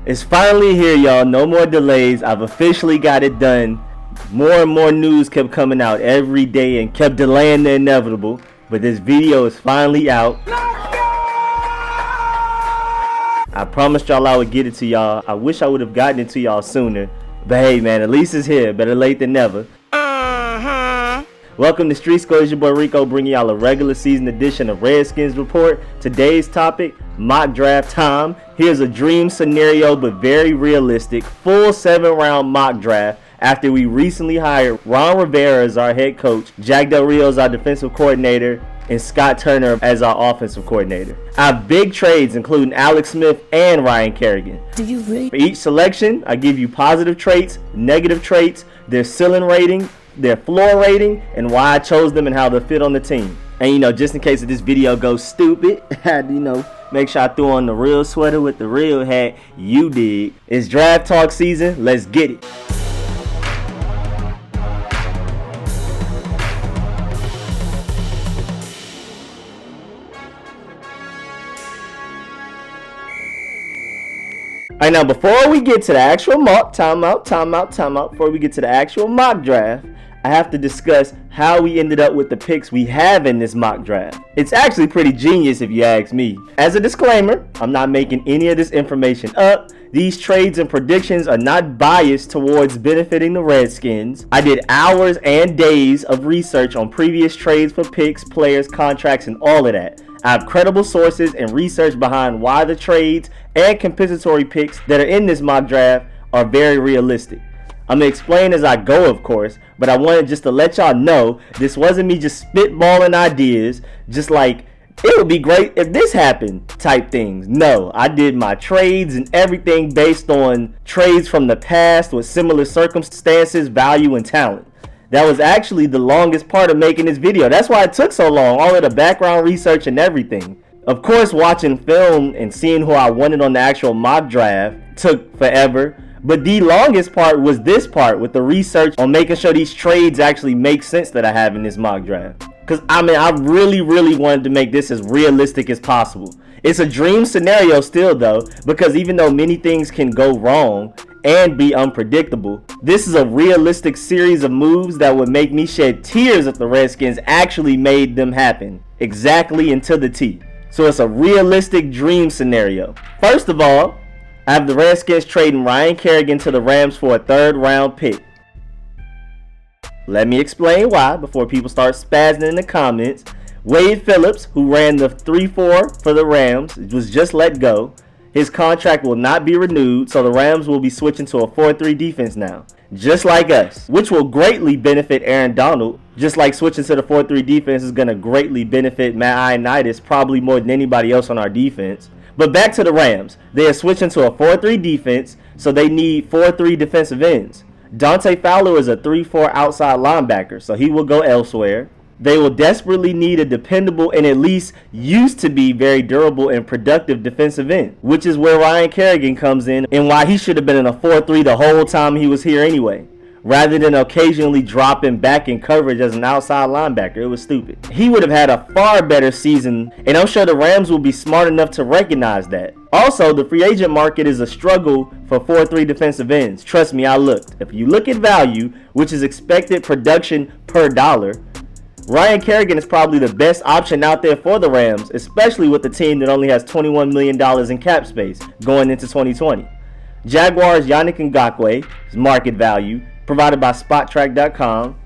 It's finally here, y'all. No more delays. I've officially got it done. More and more news kept coming out every day and kept delaying the inevitable. But this video is finally out. I promised y'all I would get it to y'all. I wish I would have gotten it to y'all sooner. But hey, man, at least it's here. Better late than never. Welcome to Street Score. It's your boy Rico, bringing y'all a regular season edition of Redskins Report. Today's topic, mock draft time. Here's a dream scenario, but very realistic. Full 7-round mock draft after we recently hired Ron Rivera as our head coach, Jack Del Rio as our defensive coordinator, and Scott Turner as our offensive coordinator. I have big trades, including Alex Smith and Ryan Kerrigan. Did you really? For each selection, I give you positive traits, negative traits, their ceiling rating, their floor rating, and why I chose them and how they fit on the team. And just in case this video goes stupid, make sure I throw on the real sweater with the real hat. You dig. It's draft talk season. Let's get it. Alright, now before we get to the actual mock, timeout. Before we get to the actual mock draft, I have to discuss how we ended up with the picks we have in this mock draft. It's actually pretty genius if you ask me. As a disclaimer, I'm not making any of this information up. These trades and predictions are not biased towards benefiting the Redskins. I did hours and days of research on previous trades for picks, players, contracts, and all of that. I have credible sources and research behind why the trades and compensatory picks that are in this mock draft are very realistic. I'm going to explain as I go, of course, but I wanted just to let y'all know this wasn't me just spitballing ideas, just like, it would be great if this happened type things. No, I did my trades and everything based on trades from the past with similar circumstances, value, and talent. That was actually the longest part of making this video. That's why it took so long, all of the background research and everything. Of course, watching film and seeing who I wanted on the actual mock draft took forever. But the longest part was this part with the research on making sure these trades actually make sense that I have in this mock draft. Because, I really wanted to make this as realistic as possible. It's a dream scenario still, though, because even though many things can go wrong and be unpredictable, this is a realistic series of moves that would make me shed tears if the Redskins actually made them happen. Exactly and to the T. So it's a realistic dream scenario. First of all, I have the Redskins trading Ryan Kerrigan to the Rams for a 3rd-round pick. Let me explain why before people start spazzing in the comments. Wade Phillips, who ran the 3-4 for the Rams, was just let go. His contract will not be renewed, so the Rams will be switching to a 4-3 defense now, just like us, which will greatly benefit Aaron Donald, just like switching to the 4-3 defense is going to greatly benefit Matt Ioannidis, probably more than anybody else on our defense. But back to the Rams. They are switching to a 4-3 defense, so they need 4-3 defensive ends. Dante Fowler is a 3-4 outside linebacker, so he will go elsewhere. They will desperately need a dependable and at least used to be very durable and productive defensive end, which is where Ryan Kerrigan comes in and why he should have been in a 4-3 the whole time he was here anyway, rather than occasionally dropping back in coverage as an outside linebacker. It was stupid. He would have had a far better season, and I'm sure the Rams will be smart enough to recognize that. Also, the free agent market is a struggle for 4-3 defensive ends. Trust me, I looked. If you look at value, which is expected production per dollar, Ryan Kerrigan is probably the best option out there for the Rams, especially with the team that only has $21 million in cap space going into 2020. Jaguars' Yannick Ngakwe's market value, provided by SpotTrack.com,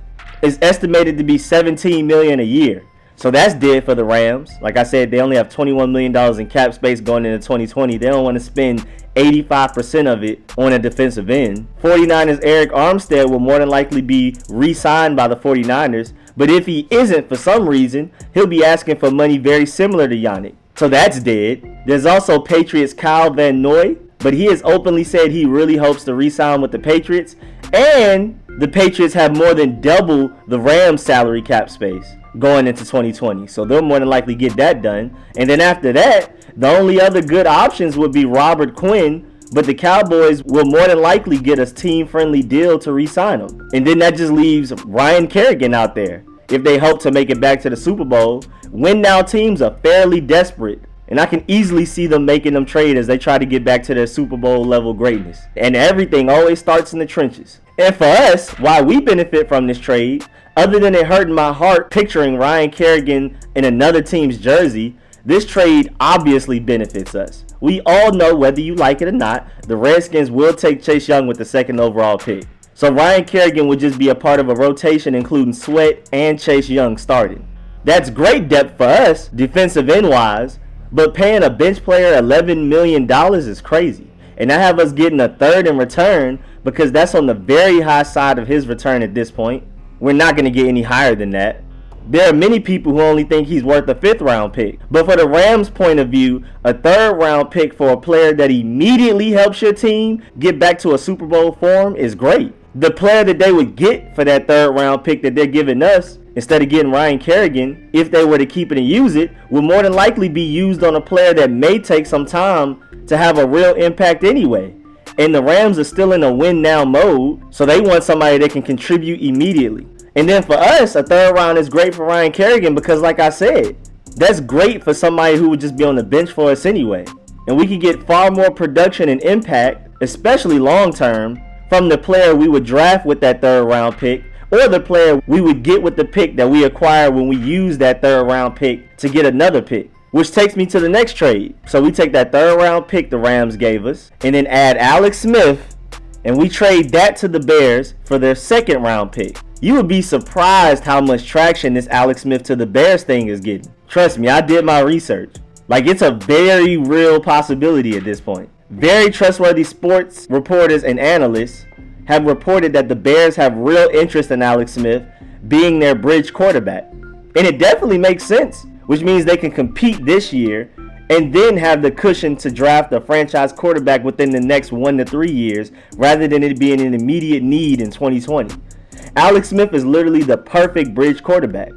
is estimated to be $17 million a year. So that's dead for the Rams. Like I said, they only have $21 million in cap space going into 2020. They don't want to spend 85% of it on a defensive end. 49ers' Eric Armstead will more than likely be re-signed by the 49ers. But if he isn't for some reason, he'll be asking for money very similar to Yannick. So that's dead. There's also Patriots' Kyle Van Noy, but he has openly said he really hopes to re-sign with the Patriots. And the Patriots have more than double the Rams' salary cap space going into 2020. So they'll more than likely get that done. And then after that, the only other good options would be Robert Quinn, but the Cowboys will more than likely get a team-friendly deal to re-sign him. And then that just leaves Ryan Kerrigan out there if they hope to make it back to the Super Bowl. Win-now teams are fairly desperate And I can easily see them making them trade as they try to get back to their Super Bowl level greatness. And everything always starts in the trenches. And for us, why we benefit from this trade, other than it hurting my heart picturing Ryan Kerrigan in another team's jersey, this trade obviously benefits us. We all know, whether you like it or not, the Redskins will take Chase Young with the 2nd overall pick. So Ryan Kerrigan would just be a part of a rotation including Sweat and Chase Young starting. That's great depth for us, defensive end wise, but paying a bench player $11 million is crazy. And I have us getting a 3rd in return because that's on the very high side of his return at this point. We're not going to get any higher than that. There are many people who only think he's worth a 5th round pick. But for the Rams' point of view, a 3rd round pick for a player that immediately helps your team get back to a Super Bowl form is great. The player that they would get for that 3rd round pick that they're giving us, instead of getting Ryan Kerrigan, if they were to keep it and use it, would more than likely be used on a player that may take some time to have a real impact anyway. And the Rams are still in a win now mode, so they want somebody that can contribute immediately. And then for us, a 3rd round is great for Ryan Kerrigan because, like I said, that's great for somebody who would just be on the bench for us anyway. And we could get far more production and impact, especially long term, from the player we would draft with that 3rd round pick, or the player we would get with the pick that we acquired when we used that 3rd round pick to get another pick. Which takes me to the next trade. So we take that 3rd round pick the Rams gave us and then add Alex Smith, and we trade that to the Bears for their 2nd round pick. You would be surprised how much traction this Alex Smith to the Bears thing is getting. Trust me, I did my research. Like, it's a very real possibility at this point. Very trustworthy sports reporters and analysts have reported that the Bears have real interest in Alex Smith being their bridge quarterback. And it definitely makes sense, which means they can compete this year and then have the cushion to draft a franchise quarterback within the next 1 to 3 years rather than it being an immediate need in 2020. Alex Smith is literally the perfect bridge quarterback.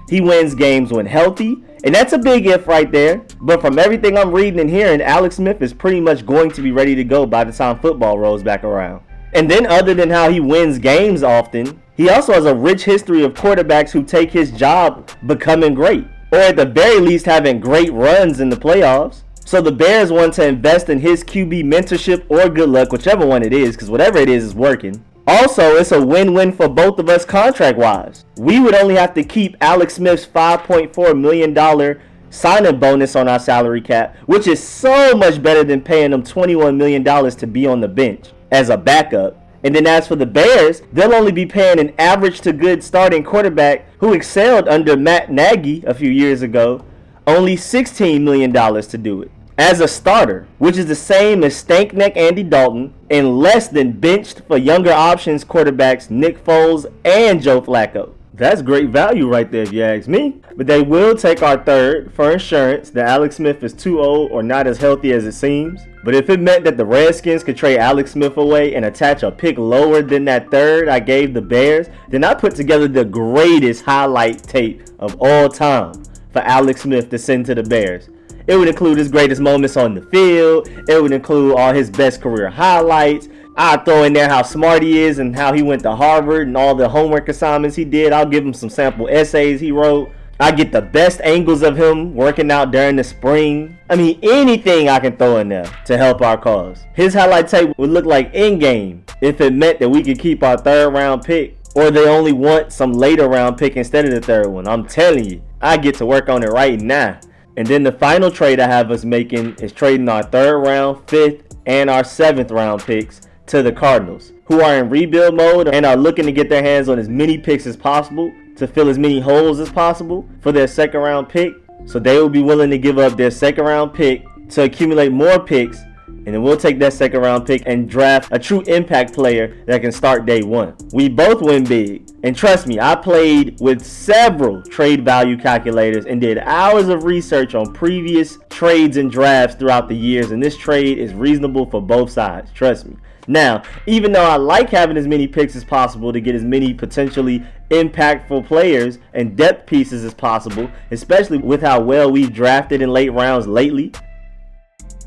He wins games when healthy, and that's a big if right there. But from everything I'm reading and hearing, Alex Smith is pretty much going to be ready to go by the time football rolls back around. And then, other than how he wins games often, he also has a rich history of quarterbacks who take his job becoming great, or at the very least having great runs in the playoffs. So the Bears want to invest in his QB mentorship or good luck, whichever one it is, because whatever it is working. Also, it's a win-win for both of us contract-wise. We would only have to keep Alex Smith's $5.4 million signing bonus on our salary cap, which is so much better than paying him $21 million to be on the bench as a backup. And then as for the Bears, they'll only be paying an average to good starting quarterback who excelled under Matt Nagy a few years ago only $16 million to do it as a starter, which is the same as Stankneck Andy Dalton and less than benched for younger options quarterbacks Nick Foles and Joe Flacco. That's great value right there if you ask me. But they will take our 3rd for insurance that Alex Smith is too old or not as healthy as it seems. But if it meant that the Redskins could trade Alex Smith away and attach a pick lower than that 3rd I gave the Bears, then I put together the greatest highlight tape of all time for Alex Smith to send to the Bears. It would include his greatest moments on the field. It would include all his best career highlights. I'll throw in there how smart he is and how he went to Harvard and all the homework assignments he did. I'll give him some sample essays he wrote. I get the best angles of him working out during the spring. I mean, anything I can throw in there to help our cause. His highlight tape would look like in-game if it meant that we could keep our 3rd round pick, or they only want some later round pick instead of the 3rd one. I'm telling you, I get to work on it right now. And then the final trade I have us making is trading our 3rd round, 5th, and our 7th round picks to the Cardinals, who are in rebuild mode and are looking to get their hands on as many picks as possible to fill as many holes as possible for their 2nd round pick. So they will be willing to give up their 2nd round pick to accumulate more picks, and then we'll take that 2nd round pick and draft a true impact player that can start day one. We both win big. And trust me, I played with several trade value calculators and did hours of research on previous trades and drafts throughout the years, and this trade is reasonable for both sides. Trust me. Now, even though I like having as many picks as possible to get as many potentially impactful players and depth pieces as possible, especially with how well we've drafted in late rounds lately,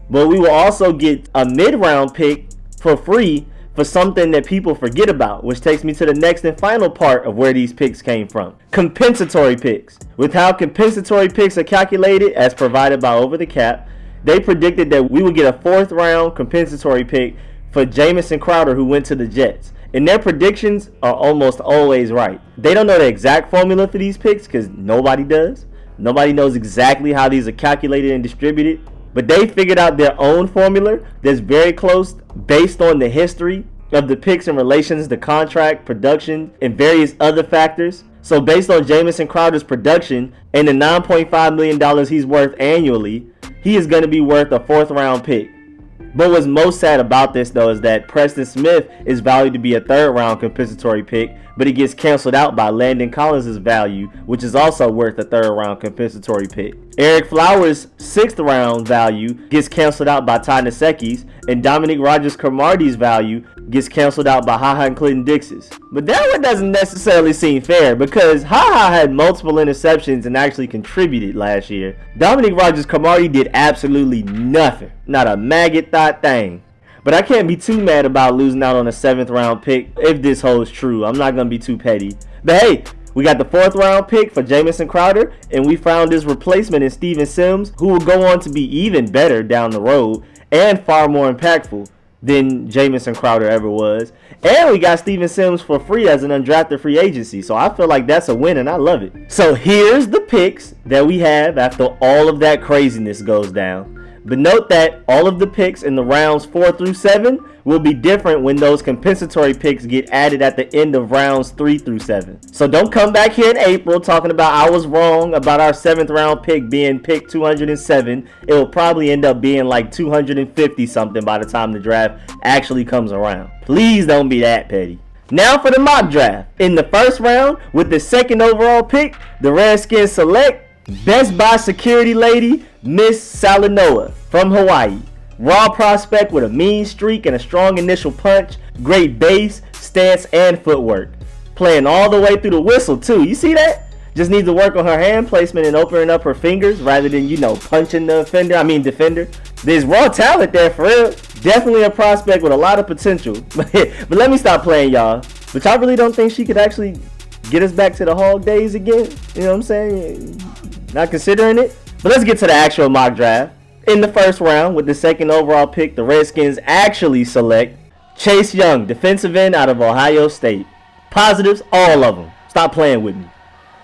but we will also get a mid-round pick for free for something that people forget about, which takes me to the next and final part of where these picks came from. Compensatory picks. With how compensatory picks are calculated as provided by Over the Cap, they predicted that we would get a 4th round compensatory pick for Jamison Crowder, who went to the Jets. And their predictions are almost always right. They don't know the exact formula for these picks because nobody does. Nobody knows exactly how these are calculated and distributed. But they figured out their own formula that's very close based on the history of the picks in relation to contract, production, and various other factors. So based on Jamison Crowder's production and the $9.5 million he's worth annually, he is going to be worth a 4th round pick. But what's most sad about this, though, is that Preston Smith is valued to be a 3rd round compensatory pick, but he gets canceled out by Landon Collins' value, which is also worth a 3rd round compensatory pick. Eric Flowers' 6th round value gets canceled out by Ty Nsekhe's, and Dominique Rodgers-Cromartie's value gets canceled out by HaHa and Clinton Dix's. But that one doesn't necessarily seem fair because HaHa had multiple interceptions and actually contributed last year. Dominique Rodgers-Cromartie did absolutely nothing. Not a maggot thought thing. But I can't be too mad about losing out on a 7th round pick if this holds true. I'm not going to be too petty. But hey, we got the 4th round pick for Jamison Crowder, and we found his replacement in Steven Sims, who will go on to be even better down the road and far more impactful than Jamison Crowder ever was. And we got Steven Sims for free as an undrafted free agency. So I feel like that's a win and I love it. So here's the picks that we have after all of that craziness goes down. But note that all of the picks in the rounds 4 through 7 will be different when those compensatory picks get added at the end of rounds 3 through 7. So don't come back here in April talking about I was wrong about our 7th round pick being pick 207. It will probably end up being like 250 something by the time the draft actually comes around. Please don't be that petty. Now for the mock draft. In the 1st round, with the 2nd overall pick, the Redskins select Best Buy security lady, Miss Salinoa from Hawaii. Raw prospect with a mean streak and a strong initial punch, great base, stance, and footwork. Playing all the way through the whistle too. You see that? Just needs to work on her hand placement and opening up her fingers rather than, punching the defender. There's raw talent there for real. Definitely a prospect with a lot of potential. But let me stop playing, y'all. But y'all really don't think she could actually get us back to the Hog days again? You know what I'm saying? Not considering it. But let's get to the actual mock draft. In the 1st round, with the 2nd overall pick, the Redskins actually select Chase Young, defensive end out of Ohio State. Positives, all of them. Stop playing with me.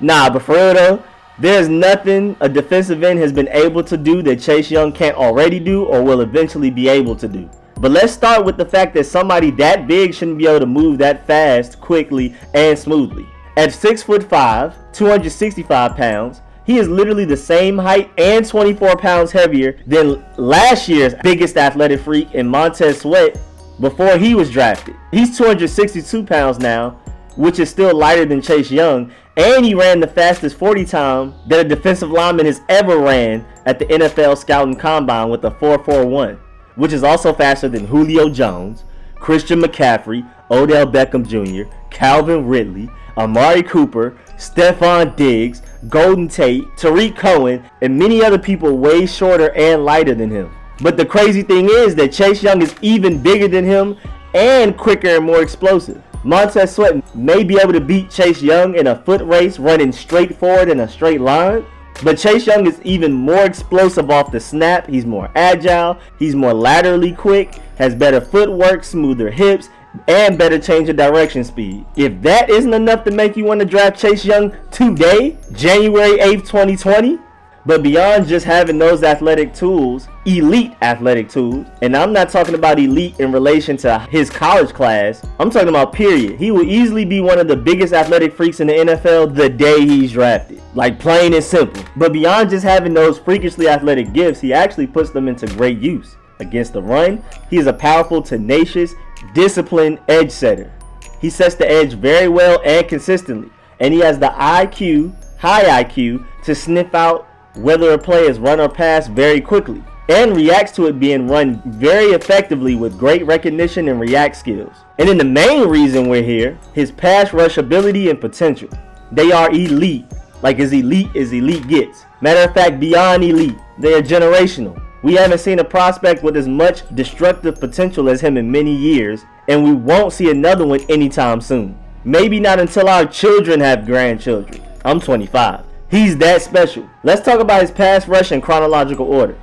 Nah, but for real though, there's nothing a defensive end has been able to do that Chase Young can't already do or will eventually be able to do. But let's start with the fact that somebody that big shouldn't be able to move that fast, quickly, and smoothly. At 6'5", 265 pounds, he is literally the same height and 24 pounds heavier than last year's biggest athletic freak in Montez Sweat before he was drafted. He's 262 pounds now, which is still lighter than Chase Young, and he ran the fastest 40 time that a defensive lineman has ever ran at the NFL Scouting Combine with a 4.41, which is also faster than Julio Jones, Christian McCaffrey, Odell Beckham Jr., Calvin Ridley, Amari Cooper, Stephon Diggs, Golden Tate, Tariq Cohen, and many other people way shorter and lighter than him. But the crazy thing is that Chase Young is even bigger than him and quicker and more explosive. Montez Sweat may be able to beat Chase Young in a foot race running straight forward in a straight line, but Chase Young is even more explosive off the snap. He's more agile, he's more laterally quick, has better footwork, smoother hips, and better change of direction speed. If that isn't enough to make you want to draft Chase Young today, January 8th, 2020, but beyond just having those athletic tools, elite athletic tools, and I'm not talking about elite in relation to his college class, I'm talking about period. He will easily be one of the biggest athletic freaks in the NFL the day he's drafted. Like plain and simple. But beyond just having those freakishly athletic gifts, he actually puts them into great use. Against the run, he is a powerful, tenacious, disciplined edge setter. He sets the edge very well and consistently, and he has the high IQ, to sniff out whether a play is run or pass very quickly, and reacts to it being run very effectively with great recognition and react skills. And then the main reason we're here, his pass rush ability and potential. They are elite, like as elite gets. Matter of fact, beyond elite. They are generational. We haven't seen a prospect with as much destructive potential as him in many years, and we won't see another one anytime soon. Maybe not until our children have grandchildren. I'm 25. He's that special. Let's talk about his pass rush in chronological order.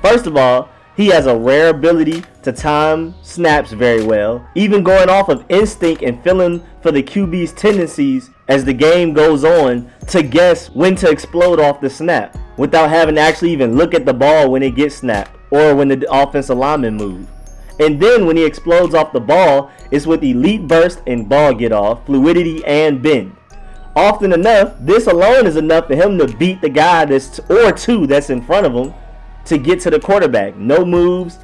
First of all, he has a rare ability to time snaps very well, even going off of instinct and feeling for the QB's tendencies as the game goes on to guess when to explode off the snap without having to actually even look at the ball when it gets snapped or when the offensive lineman moves. And then when he explodes off the ball, it's with elite burst and ball get off, fluidity, and bend. Often enough, this alone is enough for him to beat the guy or two that's in front of him to get to the quarterback. No moves,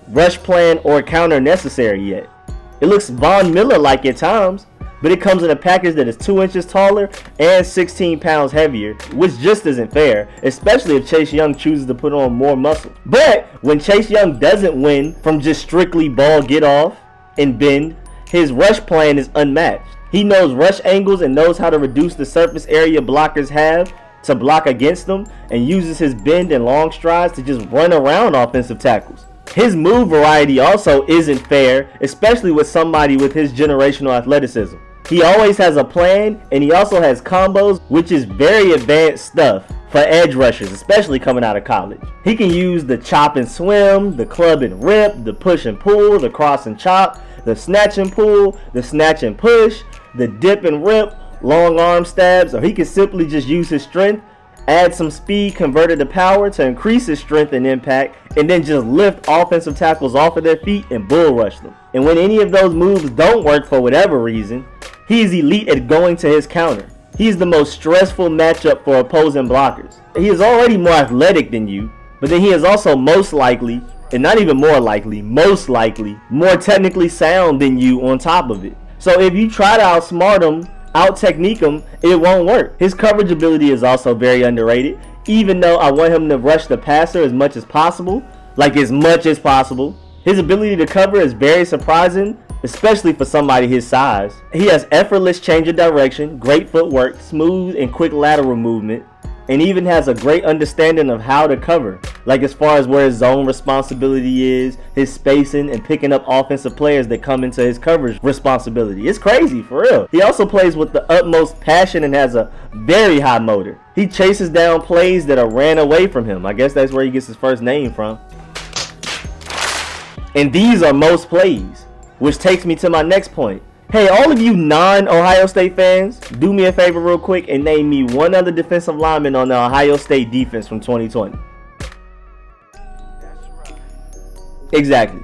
rush plan, or counter necessary yet. It looks Von Miller-like at times, but it comes in a package that is 2 inches taller and 16 pounds heavier, which just isn't fair, especially if Chase Young chooses to put on more muscle. But when Chase Young doesn't win from just strictly ball get off and bend, his rush plan is unmatched. He knows rush angles and knows how to reduce the surface area blockers have to block against them, and uses his bend and long strides to just run around offensive tackles. His move variety also isn't fair, especially with somebody with his generational athleticism. He always has a plan, and he also has combos, which is very advanced stuff for edge rushers, especially coming out of college. He can use the chop and swim, the club and rip, the push and pull, the cross and chop, the snatch and pull, the snatch and push, the dip and rip, long arm stabs, or he can simply just use his strength, add some speed converted to power to increase his strength and impact, and then just lift offensive tackles off of their feet and bull rush them. And when any of those moves don't work for whatever reason, he is elite at going to his counter. He is the most stressful matchup for opposing blockers. He is already more athletic than you, but then he is also most likely, and not even more likely, most likely, more technically sound than you on top of it. So if you try to outsmart him, out-technique him, it won't work. His coverage ability is also very underrated, even though I want him to rush the passer as much as possible. His ability to cover is very surprising, especially for somebody his size. He has effortless change of direction, great footwork, smooth and quick lateral movement, and even has a great understanding of how to cover, like as far as where his zone responsibility is, his spacing, and picking up offensive players that come into his coverage responsibility. It's crazy, for real. He also plays with the utmost passion and has a very high motor. He chases down plays that are ran away from him. I guess that's where he gets his first name from. And these are most plays, which takes me to my next point. Hey, all of you non-Ohio State fans, do me a favor real quick and name me one other defensive lineman on the Ohio State defense from 2020. Exactly.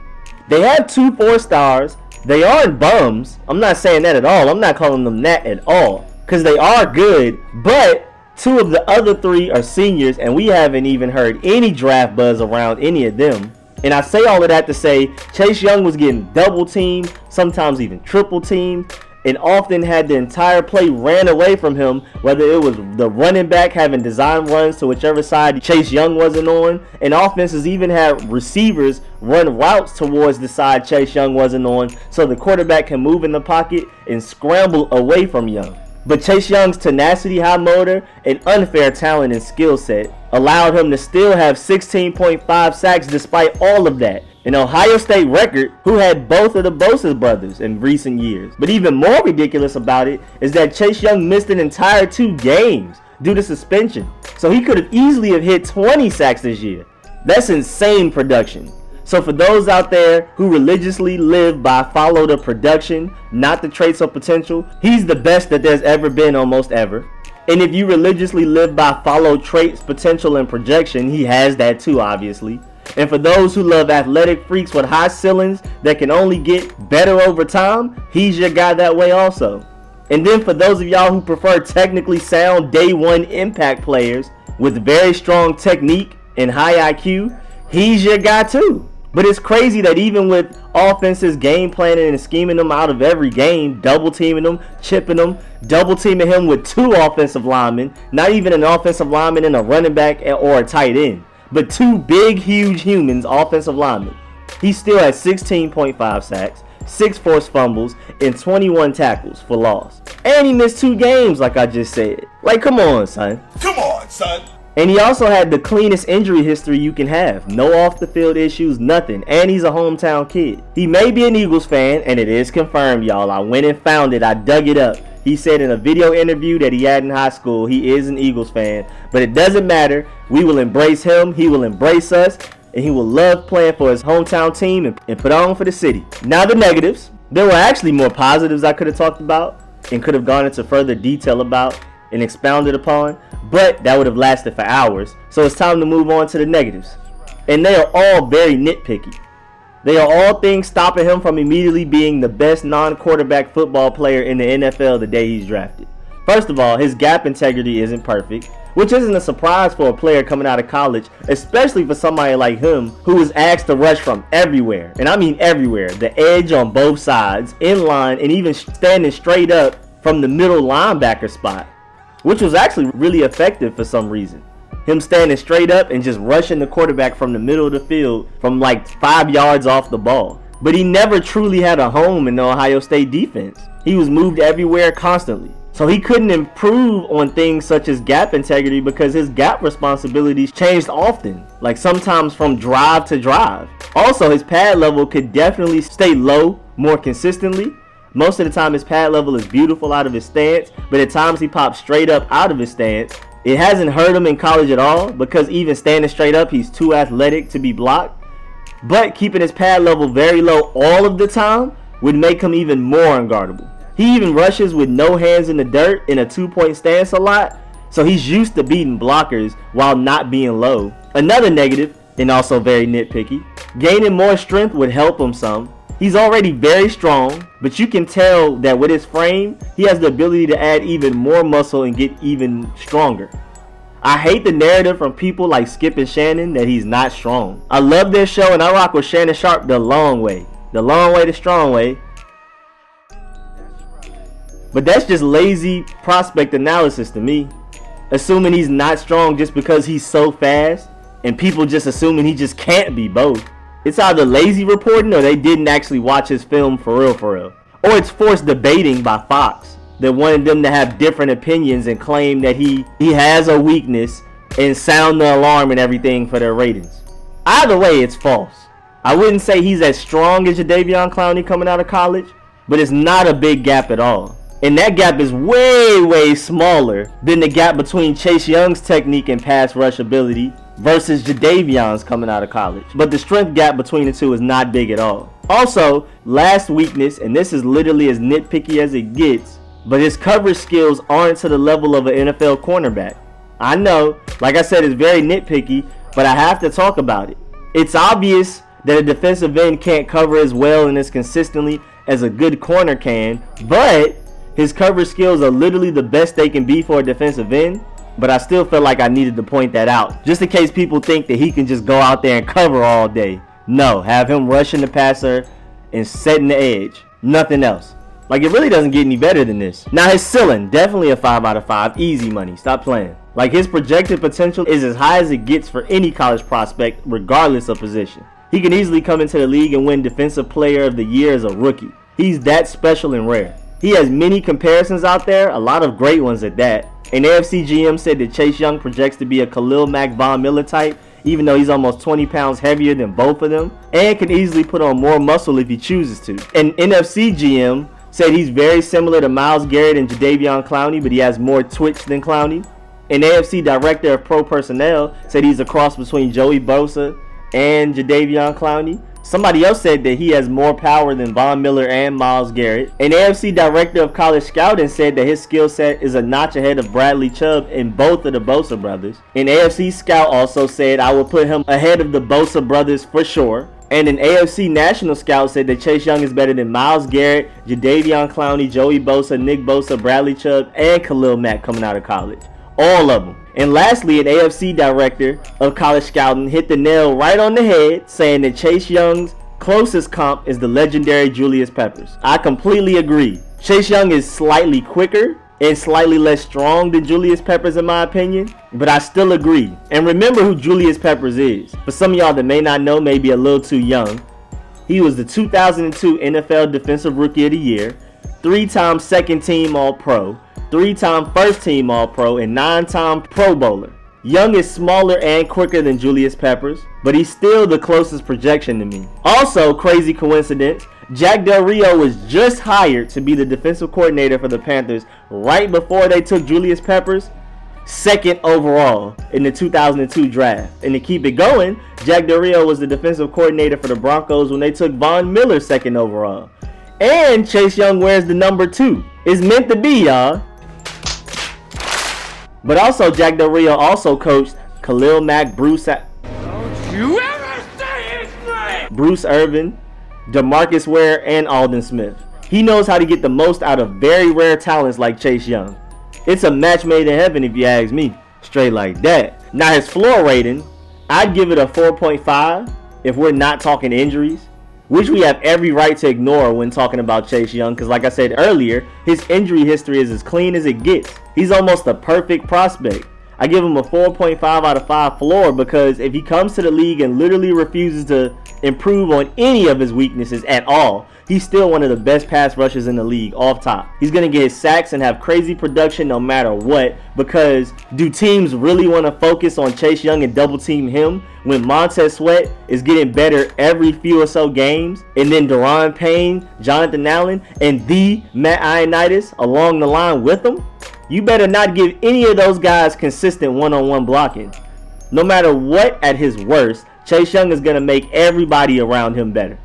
They have 2 4-stars. They aren't bums. I'm not saying that at all. I'm not calling them that at all, because they are good, but 2 of the other 3 are seniors, and we haven't even heard any draft buzz around any of them. And I say all of that to say Chase Young was getting double teamed, sometimes even triple teamed, and often had the entire play ran away from him, whether it was the running back having design runs to whichever side Chase Young wasn't on, and offenses even had receivers run routes towards the side Chase Young wasn't on, so the quarterback can move in the pocket and scramble away from Young. But Chase Young's tenacity, high motor, and unfair talent and skill set allowed him to still have 16.5 sacks despite all of that. An Ohio State record who had both of the Bosa brothers in recent years. But even more ridiculous about it is that Chase Young missed an entire 2 games due to suspension. So he could have easily have hit 20 sacks this year. That's insane production. So for those out there who religiously live by follow the production, not the traits or potential, he's the best that there's ever been almost ever. And if you religiously live by follow traits, potential, and projection, he has that too, obviously. And for those who love athletic freaks with high ceilings that can only get better over time, he's your guy that way also. And then for those of y'all who prefer technically sound day one impact players with very strong technique and high IQ, he's your guy too. But it's crazy that even with offenses game planning and scheming them out of every game, double teaming them, chipping them, double teaming him with 2 offensive linemen, not even an offensive lineman and a running back or a tight end, but 2 big, huge humans, offensive linemen, he still has 16.5 sacks, 6 forced fumbles, and 21 tackles for loss. And he missed 2 games, like I just said. Like, come on, son. Come on, son. And he also had the cleanest injury history you can have. No off the field issues, nothing. And he's a hometown kid. He may be an Eagles fan, and it is confirmed, y'all. I went and found it. I dug it up. He said in a video interview that he had in high school, he is an Eagles fan. But it doesn't matter. We will embrace him. He will embrace us. And he will love playing for his hometown team and put on for the city. Now the negatives. There were actually more positives I could have talked about and could have gone into further detail about and expounded upon, but that would have lasted for hours. So it's time to move on to the negatives. And they are all very nitpicky. They are all things stopping him from immediately being the best non-quarterback football player in the NFL the day he's drafted. First of all, his gap integrity isn't perfect, which isn't a surprise for a player coming out of college, especially for somebody like him who was asked to rush from everywhere. And I mean everywhere. The edge on both sides, in line, and even standing straight up from the middle linebacker spot, which was actually really effective for some reason. Him standing straight up and just rushing the quarterback from the middle of the field from like 5 yards off the ball. But he never truly had a home in the Ohio State defense. He was moved everywhere constantly. So he couldn't improve on things such as gap integrity because his gap responsibilities changed often, like sometimes from drive to drive. Also, his pad level could definitely stay low more consistently. Most of the time his pad level is beautiful out of his stance, but at times he pops straight up out of his stance. It hasn't hurt him in college at all because even standing straight up, he's too athletic to be blocked. But keeping his pad level very low all of the time would make him even more unguardable. He even rushes with no hands in the dirt in a 2-point stance a lot, so he's used to beating blockers while not being low. Another negative, and also very nitpicky, gaining more strength would help him some. He's already very strong, but you can tell that with his frame, he has the ability to add even more muscle and get even stronger. I hate the narrative from people like Skip and Shannon that he's not strong. I love their show and I rock with Shannon Sharp the long way. The long way, the strong way. But that's just lazy prospect analysis to me. Assuming he's not strong just because he's so fast, and people just assuming he just can't be both. It's either lazy reporting or they didn't actually watch his film for real. Or it's forced debating by Fox that wanted them to have different opinions and claim that he has a weakness and sound the alarm and everything for their ratings. Either way, it's false. I wouldn't say he's as strong as Jadeveon Clowney coming out of college, but it's not a big gap at all. And that gap is way smaller than the gap between Chase Young's technique and pass rush ability versus Jadeveon's coming out of college. But the strength gap between the two is not big at all. Also, last weakness, and this is literally as nitpicky as it gets, but his coverage skills aren't to the level of an NFL cornerback. I know, like I said, it's very nitpicky, but I have to talk about it. It's obvious that a defensive end can't cover as well and as consistently as a good corner can, but his coverage skills are literally the best they can be for a defensive end. But I still feel like I needed to point that out, just in case people think that he can just go out there and cover all day. No, have him rushing the passer and setting the edge. Nothing else. Like, it really doesn't get any better than this. Now, his ceiling, definitely a 5 out of 5. Easy money. Stop playing. Like, his projected potential is as high as it gets for any college prospect, regardless of position. He can easily come into the league and win Defensive Player of the Year as a rookie. He's that special and rare. He has many comparisons out there, a lot of great ones at that. An AFC GM said that Chase Young projects to be a Khalil Mack Von Miller type, even though he's almost 20 pounds heavier than both of them, and can easily put on more muscle if he chooses to. An NFC GM said he's very similar to Myles Garrett and Jadeveon Clowney, but he has more twitch than Clowney. An AFC Director of Pro Personnel said he's a cross between Joey Bosa and Jadeveon Clowney. Somebody else said that he has more power than Von Miller and Myles Garrett. An AFC Director of College Scouting said that his skill set is a notch ahead of Bradley Chubb and both of the Bosa brothers. An AFC Scout also said I would put him ahead of the Bosa brothers for sure. And an AFC National Scout said that Chase Young is better than Myles Garrett, Jadeveon Clowney, Joey Bosa, Nick Bosa, Bradley Chubb, and Khalil Mack coming out of college. All of them. And lastly, an AFC Director of College Scouting hit the nail right on the head, saying that Chase Young's closest comp is the legendary Julius Peppers. I completely agree. Chase Young is slightly quicker and slightly less strong than Julius Peppers in my opinion, but I still agree. And remember who Julius Peppers is. For some of y'all that may not know, maybe a little too young, he was the 2002 NFL Defensive Rookie of the Year, 3-time second team All-Pro, 3-time first team All-Pro, and 9-time Pro Bowler. Young is smaller and quicker than Julius Peppers, but he's still the closest projection to me. Also, crazy coincidence, Jack Del Rio was just hired to be the defensive coordinator for the Panthers right before they took Julius Peppers, 2nd overall in the 2002 draft. And to keep it going, Jack Del Rio was the defensive coordinator for the Broncos when they took Von Miller 2nd overall. And Chase Young wears the number 2. It's meant to be, y'all. But also, Jack Del Rio also coached Khalil Mack, Bruce Irvin, DeMarcus Ware, and Aldon Smith. He knows how to get the most out of very rare talents like Chase Young. It's a match made in heaven if you ask me. Straight like that. Now his floor rating, I'd give it a 4.5 if we're not talking injuries, which we have every right to ignore when talking about Chase Young, because like I said earlier, his injury history is as clean as it gets. He's almost a perfect prospect. I give him a 4.5 out of 5 floor because if he comes to the league and literally refuses to improve on any of his weaknesses at all, he's still one of the best pass rushers in the league off top. He's going to get his sacks and have crazy production no matter what, because do teams really want to focus on Chase Young and double team him when Montez Sweat is getting better every few or so games, and then Daron Payne, Jonathan Allen, and the Matt Ioannidis along the line with him? You better not give any of those guys consistent one-on-one blocking. No matter what, at his worst, Chase Young is going to make everybody around him better.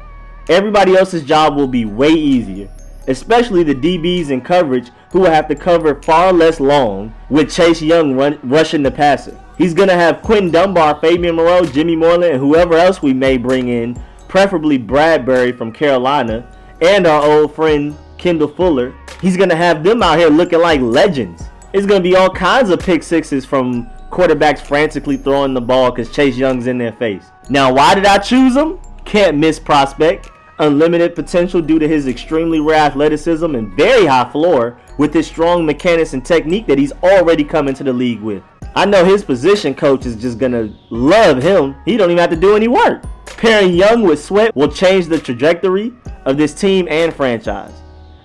Everybody else's job will be way easier, especially the DBs in coverage who will have to cover far less long with Chase Young rushing the passer. He's going to have Quentin Dunbar, Fabian Moreau, Jimmy Moreland, and whoever else we may bring in, preferably Bradbury from Carolina, and our old friend Kendall Fuller. He's going to have them out here looking like legends. It's going to be all kinds of pick sixes from quarterbacks frantically throwing the ball because Chase Young's in their face. Now, why did I choose him? Can't miss prospect. Unlimited potential due to his extremely rare athleticism and very high floor with his strong mechanics and technique that he's already come into the league with. I know his position coach is just going to love him. He don't even have to do any work. Pairing Young with Sweat will change the trajectory of this team and franchise.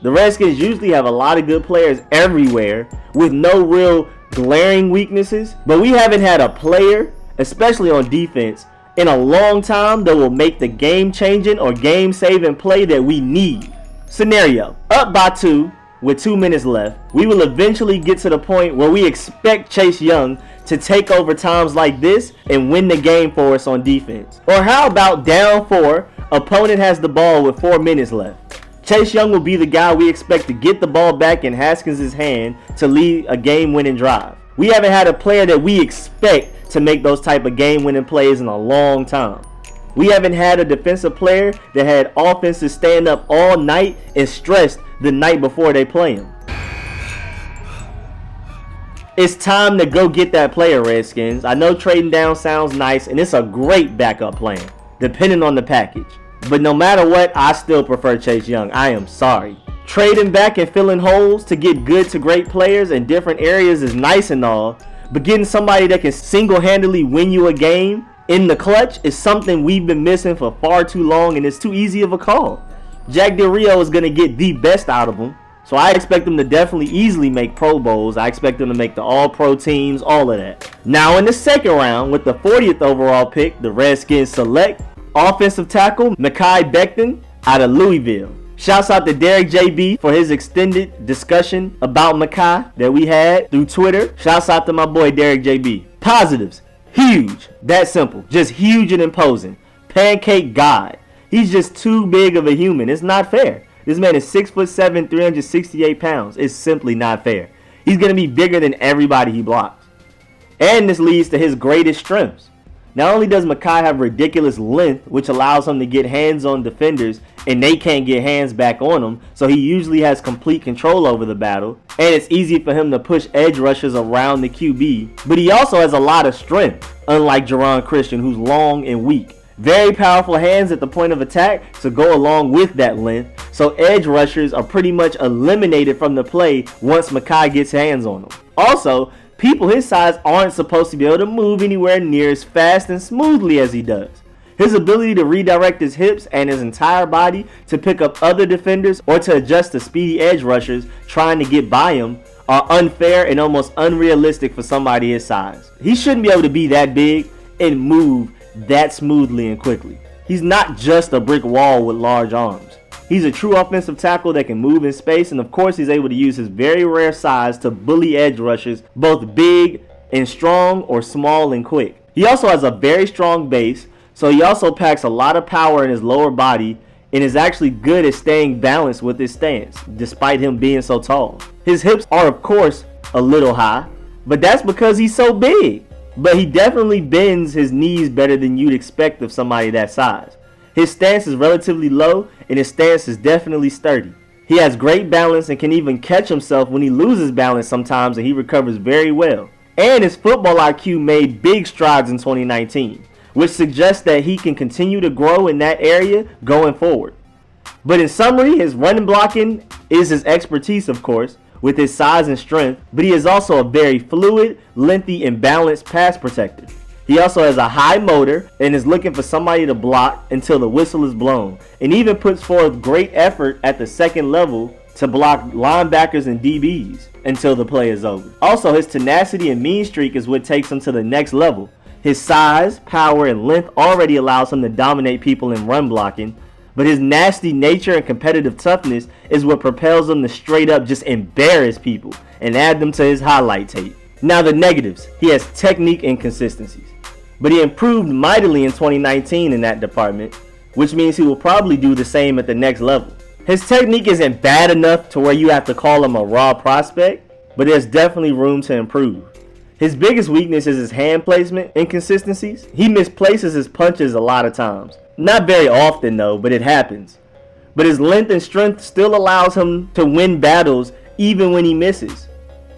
The Redskins usually have a lot of good players everywhere with no real glaring weaknesses, but we haven't had a player, especially on defense, in a long time that will make the game-changing or game-saving play that we need. Scenario: up by 2 with 2 minutes left. We will eventually get to the point where we expect Chase Young to take over times like this and win the game for us on defense. Or how about down 4, opponent has the ball with 4 minutes left. Chase Young will be the guy we expect to get the ball back in Haskins' hand to lead a game-winning drive. We haven't had a player that we expect to make those type of game-winning plays in a long time. We haven't had a defensive player that had offenses stand up all night and stressed the night before they play him. It's time to go get that player, Redskins. I know trading down sounds nice, and it's a great backup plan, depending on the package. But no matter what, I still prefer Chase Young. I am sorry. Trading back and filling holes to get good to great players in different areas is nice and all, but getting somebody that can single-handedly win you a game in the clutch is something we've been missing for far too long, and it's too easy of a call. Jack Del Rio is going to get the best out of him, so I expect them to definitely easily make Pro Bowls. I expect them to make the All-Pro teams, all of that. Now in the second round, with the 40th overall pick, the Redskins select offensive tackle Mekhi Becton out of Louisville. Shouts out to Derek JB for his extended discussion about Mekhi that we had through Twitter. Shouts out to my boy Derek JB. Positives: huge, that simple, just huge and imposing. Pancake God. He's just too big of a human. It's not fair. This man is 6'7", 368 pounds. It's simply not fair. He's going to be bigger than everybody he blocks. And this leads to his greatest strengths. Not only does Mekhi have ridiculous length, which allows him to get hands on defenders and they can't get hands back on him, so he usually has complete control over the battle, and it's easy for him to push edge rushers around the QB, but he also has a lot of strength, unlike Jaron Christian, who's long and weak. Very powerful hands at the point of attack to go along with that length, so edge rushers are pretty much eliminated from the play once Mekhi gets hands on them. Also, people his size aren't supposed to be able to move anywhere near as fast and smoothly as he does. His ability to redirect his hips and his entire body to pick up other defenders or to adjust to speedy edge rushers trying to get by him are unfair and almost unrealistic for somebody his size. He shouldn't be able to be that big and move that smoothly and quickly. He's not just a brick wall with large arms. He's a true offensive tackle that can move in space, and of course he's able to use his very rare size to bully edge rushers, both big and strong or small and quick. He also has a very strong base, so he also packs a lot of power in his lower body and is actually good at staying balanced with his stance, despite him being so tall. His hips are of course a little high, but that's because he's so big. But he definitely bends his knees better than you'd expect of somebody that size. His stance is relatively low, and his stance is definitely sturdy. He has great balance and can even catch himself when he loses balance sometimes, and he recovers very well. And his football IQ made big strides in 2019, which suggests that he can continue to grow in that area going forward. But in summary, his running blocking is his expertise, of course, with his size and strength, but he is also a very fluid, lengthy, and balanced pass protector. He also has a high motor and is looking for somebody to block until the whistle is blown, and even puts forth great effort at the second level to block linebackers and DBs until the play is over. Also, his tenacity and mean streak is what takes him to the next level. His size, power, and length already allows him to dominate people in run blocking, but his nasty nature and competitive toughness is what propels him to straight up just embarrass people and add them to his highlight tape. Now the negatives. He has technique inconsistencies, but he improved mightily in 2019 in that department, which means he will probably do the same at the next level. His technique isn't bad enough to where you have to call him a raw prospect, but there's definitely room to improve. His biggest weakness is his hand placement inconsistencies. He misplaces his punches a lot of times. Not very often though, but it happens. But his length and strength still allows him to win battles even when he misses.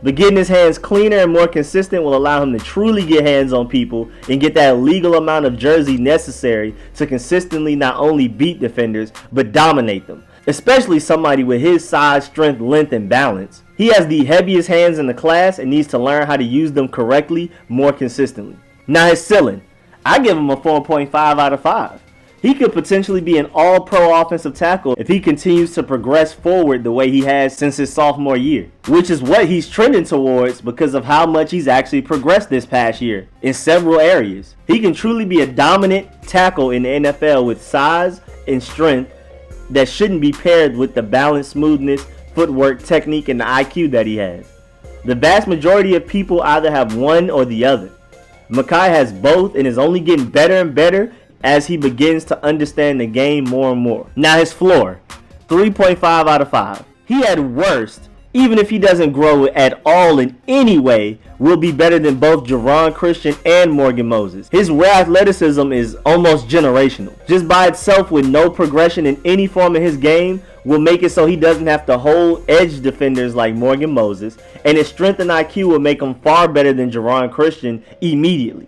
But getting his hands cleaner and more consistent will allow him to truly get hands on people and get that legal amount of jersey necessary to consistently not only beat defenders, but dominate them. Especially somebody with his size, strength, length, and balance. He has the heaviest hands in the class and needs to learn how to use them correctly more consistently. Now his ceiling, I give him a 4.5 out of 5. He could potentially be an all-pro offensive tackle if he continues to progress forward the way he has since his sophomore year, which is what he's trending towards because of how much he's actually progressed this past year in several areas. He can truly be a dominant tackle in the NFL with size and strength that shouldn't be paired with the balance, smoothness, footwork, technique, and the IQ that he has. The vast majority of people either have one or the other. Mekhi has both and is only getting better and better as he begins to understand the game more and more. Now his floor, 3.5 out of 5. He at worst, even if he doesn't grow at all in any way, will be better than both Geron Christian and Morgan Moses. His rare athleticism is almost generational. Just by itself with no progression in any form of his game will make it so he doesn't have to hold edge defenders like Morgan Moses, and his strength and IQ will make him far better than Geron Christian immediately.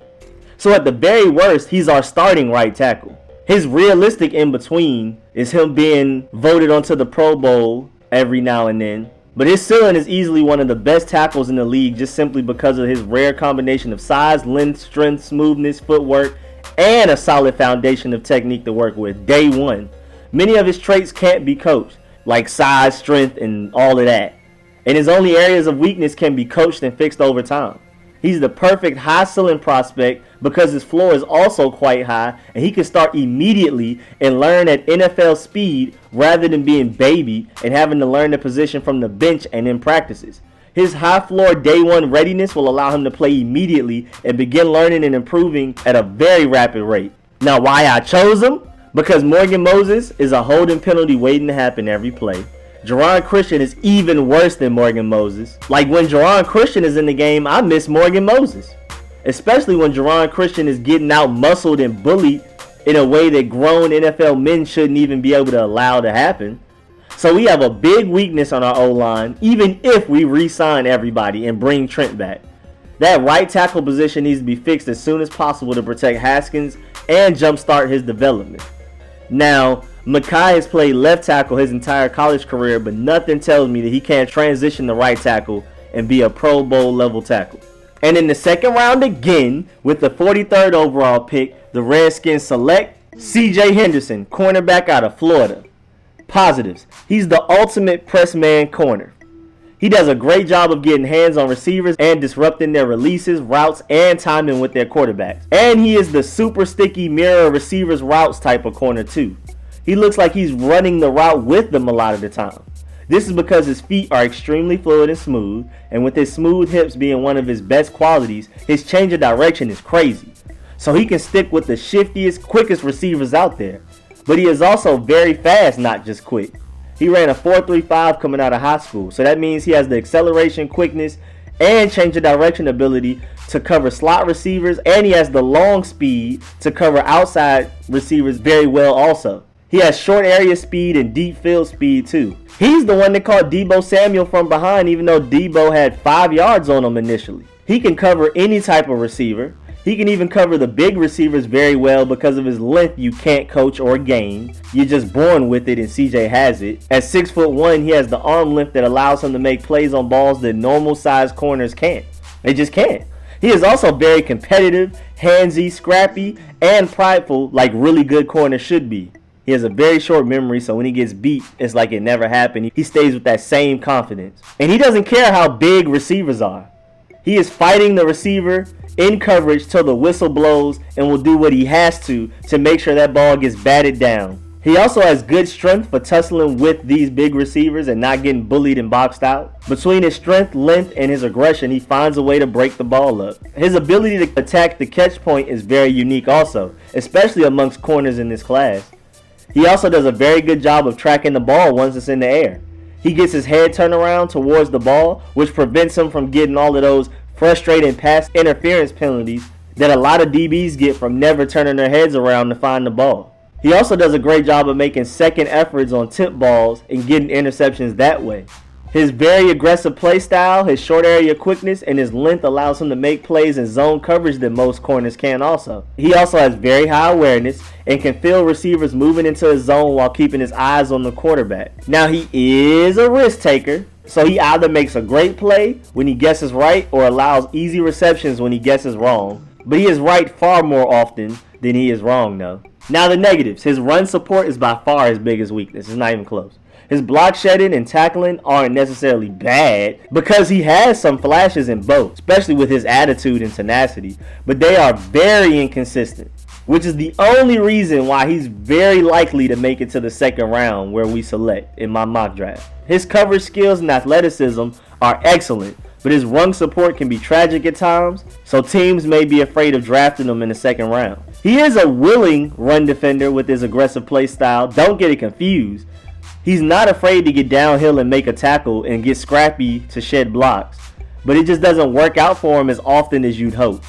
So at the very worst, he's our starting right tackle. His realistic in between is him being voted onto the Pro Bowl every now and then. But his ceiling is easily one of the best tackles in the league just simply because of his rare combination of size, length, strength, smoothness, footwork, and a solid foundation of technique to work with day one. Many of his traits can't be coached, like size, strength, and all of that. And his only areas of weakness can be coached and fixed over time. He's the perfect high ceiling prospect because his floor is also quite high and he can start immediately and learn at NFL speed rather than being babied and having to learn the position from the bench and in practices. His high floor day one readiness will allow him to play immediately and begin learning and improving at a very rapid rate. Now why I chose him? Because Morgan Moses is a holding penalty waiting to happen every play. Geron Christian is even worse than Morgan Moses. Like when Geron Christian is in the game, I miss Morgan Moses. Especially when Geron Christian is getting out muscled and bullied in a way that grown NFL men shouldn't even be able to allow to happen. So we have a big weakness on our O-line, even if we re-sign everybody and bring Trent back. That right tackle position needs to be fixed as soon as possible to protect Haskins and jumpstart his development. Now, Mekhi has played left tackle his entire college career, but nothing tells me that he can't transition to right tackle and be a Pro Bowl level tackle. And in the second round again, with the 43rd overall pick, the Redskins select C.J. Henderson, cornerback out of Florida. Positives: he's the ultimate press man corner. He does a great job of getting hands on receivers and disrupting their releases, routes, and timing with their quarterbacks. And he is the super sticky mirror receivers routes type of corner too. He looks like he's running the route with them a lot of the time. This is because his feet are extremely fluid and smooth, and with his smooth hips being one of his best qualities, his change of direction is crazy. So he can stick with the shiftiest, quickest receivers out there. But he is also very fast, not just quick. He ran a 4.35 coming out of high school, so that means he has the acceleration, quickness, and change of direction ability to cover slot receivers, and he has the long speed to cover outside receivers very well also. He has short area speed and deep field speed too. He's the one that caught Deebo Samuel from behind even though Deebo had 5 yards on him initially. He can cover any type of receiver. He can even cover the big receivers very well because of his length you can't coach or gain. You're just born with it, and CJ has it. At 6'1", he has the arm length that allows him to make plays on balls that normal sized corners can't. They just can't. He is also very competitive, handsy, scrappy, and prideful like really good corners should be. He has a very short memory, so when he gets beat, it's like it never happened. He stays with that same confidence. And he doesn't care how big receivers are. He is fighting the receiver in coverage till the whistle blows and will do what he has to make sure that ball gets batted down. He also has good strength for tussling with these big receivers and not getting bullied and boxed out. Between his strength, length, and his aggression, he finds a way to break the ball up. His ability to attack the catch point is very unique also, especially amongst corners in this class. He also does a very good job of tracking the ball once it's in the air. He gets his head turned around towards the ball, which prevents him from getting all of those frustrating pass interference penalties that a lot of DBs get from never turning their heads around to find the ball. He also does a great job of making second efforts on tip balls and getting interceptions that way. His very aggressive play style, his short area quickness, and his length allows him to make plays in zone coverage that most corners can also. He also has very high awareness and can feel receivers moving into his zone while keeping his eyes on the quarterback. Now he is a risk taker, so he either makes a great play when he guesses right or allows easy receptions when he guesses wrong. But he is right far more often than he is wrong though. Now the negatives. His run support is by far his biggest weakness. It's not even close. His block shedding and tackling aren't necessarily bad because he has some flashes in both, especially with his attitude and tenacity, but they are very inconsistent, which is the only reason why he's very likely to make it to the second round where we select in my mock draft. His coverage skills and athleticism are excellent, but his run support can be tragic at times, so teams may be afraid of drafting him in the second round. He is a willing run defender with his aggressive play style, don't get it confused. He's not afraid to get downhill and make a tackle and get scrappy to shed blocks, but it just doesn't work out for him as often as you'd hope.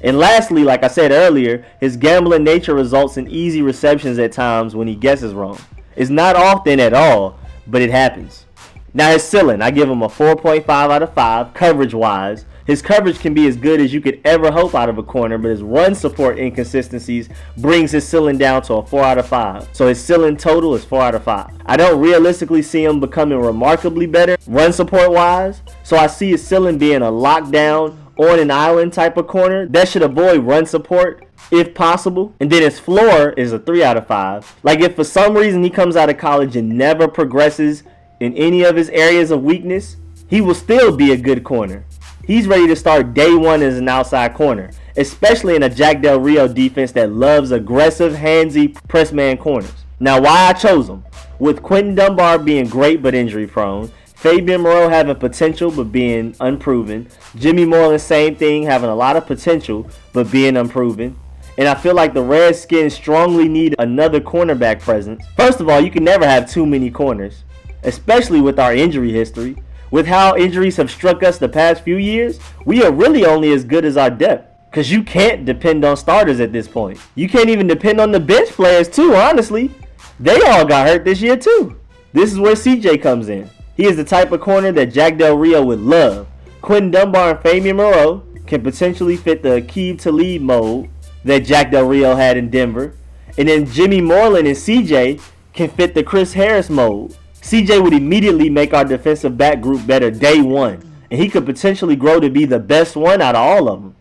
And lastly, like I said earlier, his gambling nature results in easy receptions at times when he guesses wrong. It's not often at all, but it happens. Now his ceiling, I give him a 4.5 out of 5 coverage-wise. His coverage can be as good as you could ever hope out of a corner, but his run support inconsistencies brings his ceiling down to a 4 out of 5. So his ceiling total is 4 out of 5. I don't realistically see him becoming remarkably better run support-wise, so I see his ceiling being a lockdown, on an island type of corner that should avoid run support if possible. And then his floor is a 3 out of 5. Like if for some reason he comes out of college and never progresses in any of his areas of weakness, he will still be a good corner. He's ready to start day one as an outside corner, especially in a Jack Del Rio defense that loves aggressive, handsy press man corners. Now why I chose him? With Quentin Dunbar being great but injury prone, Fabian Moreau having potential but being unproven, Jimmy Moreland same thing, having a lot of potential but being unproven, and I feel like the Redskins strongly need another cornerback presence. First of all, you can never have too many corners, especially with our injury history. With how injuries have struck us the past few years, we are really only as good as our depth, because you can't depend on starters at this point. You can't even depend on the bench players too, honestly. They all got hurt this year too. This is where CJ comes in. He is the type of corner that Jack Del Rio would love. Quentin Dunbar and Fabian Moreau can potentially fit the Aqib Talib mold that Jack Del Rio had in Denver. And then Jimmy Moreland and CJ can fit the Chris Harris mold. CJ would immediately make our defensive back group better day one, and he could potentially grow to be the best one out of all of them.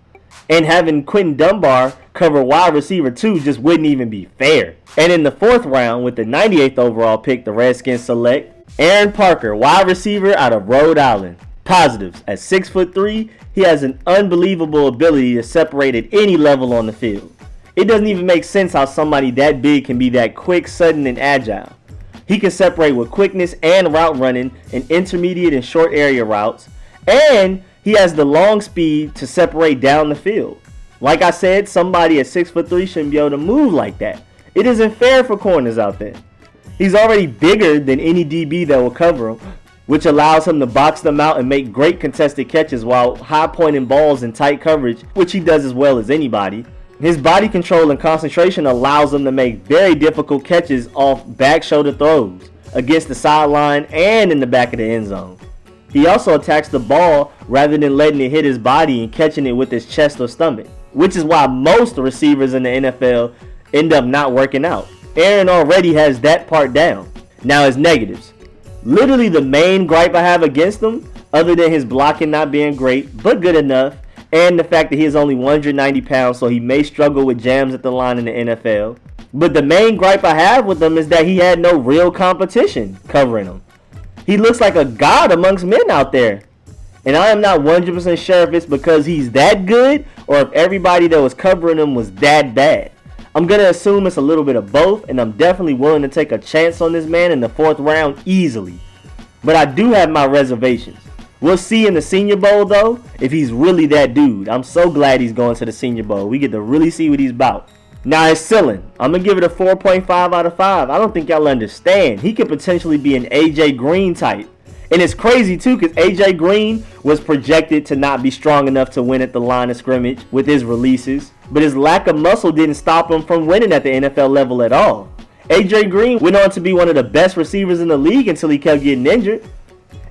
And having Quentin Dunbar cover wide receiver 2 just wouldn't even be fair. And in the 4th round, with the 98th overall pick, the Redskins select Aaron Parker, wide receiver out of Rhode Island. Positives: at 6'3", he has an unbelievable ability to separate at any level on the field. It doesn't even make sense how somebody that big can be that quick, sudden, and agile. He can separate with quickness and route running in intermediate and short area routes, and he has the long speed to separate down the field. Like I said, somebody at 6'3" shouldn't be able to move like that. It isn't fair for corners out there. He's already bigger than any DB that will cover him, which allows him to box them out and make great contested catches while high-pointing balls in tight coverage, which he does as well as anybody. His body control and concentration allows him to make very difficult catches off back shoulder throws, against the sideline and in the back of the end zone. He also attacks the ball rather than letting it hit his body and catching it with his chest or stomach, which is why most receivers in the NFL end up not working out. Aaron already has that part down. Now his negatives. Literally the main gripe I have against him, other than his blocking not being great, but good enough, and the fact that he is only 190 pounds, so he may struggle with jams at the line in the NFL. But the main gripe I have with him is that he had no real competition covering him. He looks like a god amongst men out there. And I am not 100% sure if it's because he's that good or if everybody that was covering him was that bad. I'm going to assume it's a little bit of both, and I'm definitely willing to take a chance on this man in the 4th round easily. But I do have my reservations. We'll see in the Senior Bowl, though, if he's really that dude. I'm so glad he's going to the Senior Bowl. We get to really see what he's about. Now, his ceiling. I'm going to give it a 4.5 out of 5. I don't think y'all understand. He could potentially be an AJ Green type. And it's crazy, too, because AJ Green was projected to not be strong enough to win at the line of scrimmage with his releases. But his lack of muscle didn't stop him from winning at the NFL level at all. AJ Green went on to be one of the best receivers in the league until he kept getting injured.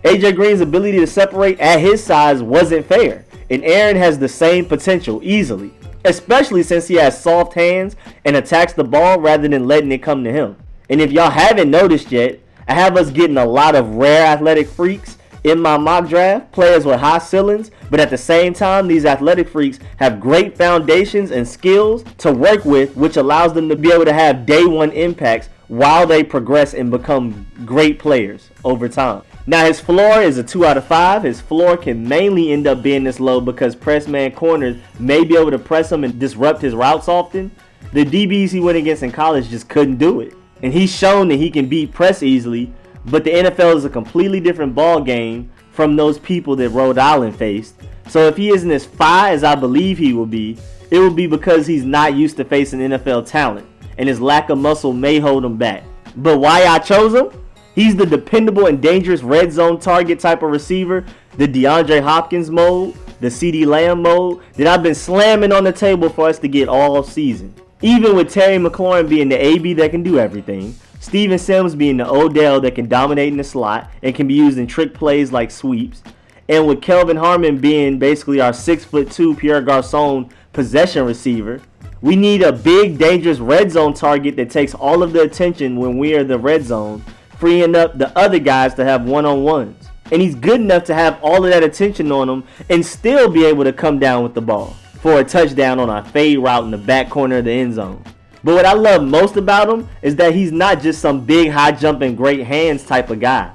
AJ Green's ability to separate at his size wasn't fair. And Aaron has the same potential easily, especially since he has soft hands and attacks the ball rather than letting it come to him. And if y'all haven't noticed yet, I have us getting a lot of rare athletic freaks in my mock draft, players with high ceilings, but at the same time, these athletic freaks have great foundations and skills to work with, which allows them to be able to have day one impacts while they progress and become great players over time. Now, his floor is a 2 out of 5. His floor can mainly end up being this low because press man corners may be able to press him and disrupt his routes often. The DBs he went against in college just couldn't do it. And he's shown that he can beat press easily, but the NFL is a completely different ball game from those people that Rhode Island faced. So if he isn't as fine as I believe he will be, it will be because he's not used to facing NFL talent, and his lack of muscle may hold him back. But why I chose him? He's the dependable and dangerous red zone target type of receiver, the DeAndre Hopkins mode, the CeeDee Lamb mode that I've been slamming on the table for us to get all season. Even with Terry McLaurin being the AB that can do everything, Steven Sims being the Odell that can dominate in the slot and can be used in trick plays like sweeps, and with Kelvin Harmon being basically our 6'2" Pierre Garçon possession receiver, we need a big, dangerous red zone target that takes all of the attention when we are in the red zone, freeing up the other guys to have one-on-ones. And he's good enough to have all of that attention on him and still be able to come down with the ball for a touchdown on a fade route in the back corner of the end zone. But what I love most about him is that he's not just some big, high-jumping, great hands type of guy.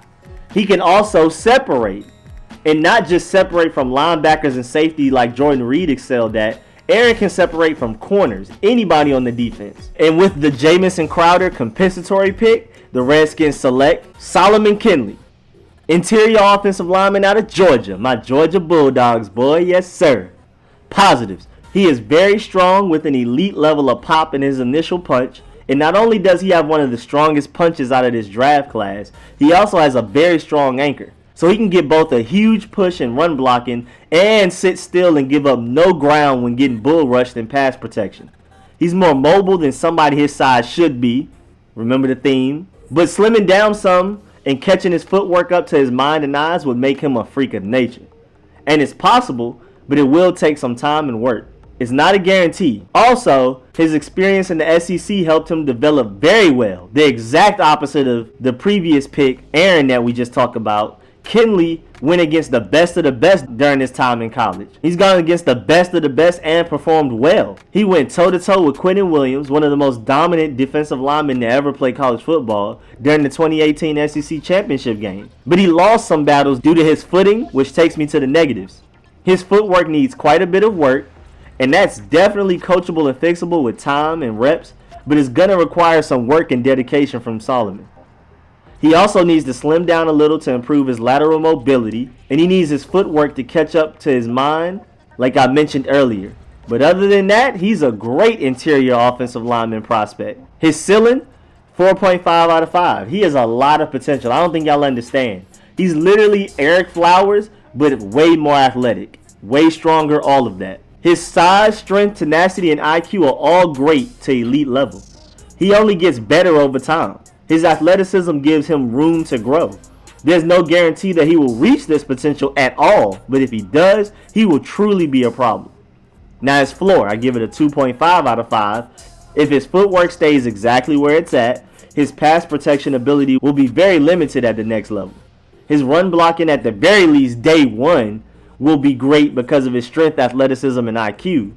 He can also separate. And not just separate from linebackers and safety like Jordan Reed excelled at. Aaron can separate from corners, anybody on the defense. And with the Jamison Crowder compensatory pick, the Redskins select Solomon Kinley, interior offensive lineman out of Georgia. My Georgia Bulldogs, boy, yes sir. Positives. He is very strong with an elite level of pop in his initial punch. And not only does he have one of the strongest punches out of this draft class, he also has a very strong anchor. So he can get both a huge push and run blocking and sit still and give up no ground when getting bull rushed in pass protection. He's more mobile than somebody his size should be. Remember the theme. But slimming down some and catching his footwork up to his mind and eyes would make him a freak of nature. And it's possible, but it will take some time and work. It's not a guarantee. Also, his experience in the SEC helped him develop very well. The exact opposite of the previous pick, Aaron, that we just talked about. Kinley went against the best of the best during his time in college. He's gone against the best of the best and performed well. He went toe-to-toe with Quentin Williams, one of the most dominant defensive linemen to ever play college football, during the 2018 SEC Championship game. But he lost some battles due to his footing, which takes me to the negatives. His footwork needs quite a bit of work, and that's definitely coachable and fixable with time and reps, but it's going to require some work and dedication from Solomon. He also needs to slim down a little to improve his lateral mobility, and he needs his footwork to catch up to his mind, like I mentioned earlier. But other than that, he's a great interior offensive lineman prospect. His ceiling, 4.5 out of 5. He has a lot of potential. I don't think y'all understand. He's literally Eric Flowers, but way more athletic, way stronger, all of that. His size, strength, tenacity, and IQ are all great to elite level. He only gets better over time. His athleticism gives him room to grow. There's no guarantee that he will reach this potential at all, but if he does, he will truly be a problem. Now his floor, I give it a 2.5 out of 5. If his footwork stays exactly where it's at, his pass protection ability will be very limited at the next level. His run blocking at the very least day one will be great because of his strength, athleticism, and IQ.